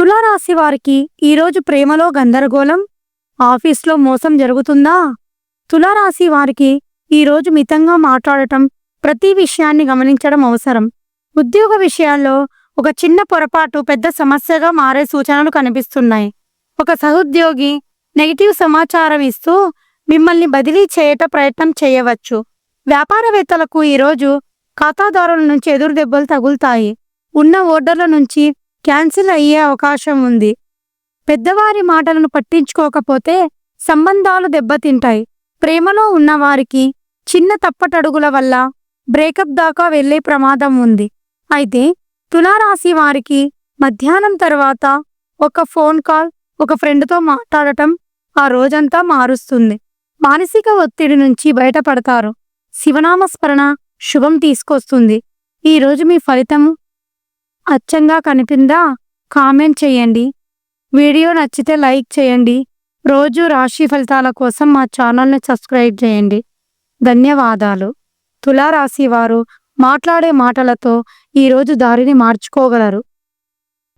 తులారాశి వారికి ఈరోజు ప్రేమలో గందరగోళం, ఆఫీస్లో మోసం జరుగుతుందా? తులారాశి వారికి ఈరోజు మితంగా మాట్లాడటం, ప్రతి విషయాన్ని గమనించడం అవసరం. ఉద్యోగ విషయాల్లో ఒక చిన్న పొరపాటు పెద్ద సమస్యగా మారే సూచనలు కనిపిస్తున్నాయి. ఒక సహోద్యోగి నెగిటివ్ సమాచారం ఇస్తూ మిమ్మల్ని బదిలీ ప్రయత్నం చేయవచ్చు. వ్యాపారవేత్తలకు ఈరోజు ఖాతాదారుల నుంచి ఎదురు దెబ్బలు తగులుతాయి. ఉన్న ఆర్డర్ల నుంచి క్యాన్సిల్ అయ్యే అవకాశం ఉంది. పెద్దవారి మాటలను పట్టించుకోకపోతే సంబంధాలు దెబ్బతింటాయి. ప్రేమలో ఉన్నవారికి చిన్న తప్పటడుగుల వల్ల బ్రేకప్ దాకా వెళ్లే ప్రమాదం ఉంది. అయితే తులారాశి వారికి మధ్యాహ్నం తర్వాత ఒక ఫోన్ కాల్, ఒక ఫ్రెండ్తో మాట్లాడటం ఆ రోజంతా మారుస్తుంది. మానసిక ఒత్తిడి నుంచి బయటపడతారు. శివనామస్మరణ శుభం తీసుకొస్తుంది. ఈరోజు మీ ఫలితం అచ్చంగా కనిపిందా? కామెంట్ చేయండి. వీడియో నచ్చితే లైక్ చేయండి. రోజు రాశి ఫలితాల కోసం మా ఛానల్ని సబ్స్క్రైబ్ చేయండి. ధన్యవాదాలు. తులారాశి వారు మాట్లాడే మాటలతో ఈరోజు దారిని మార్చుకోగలరు.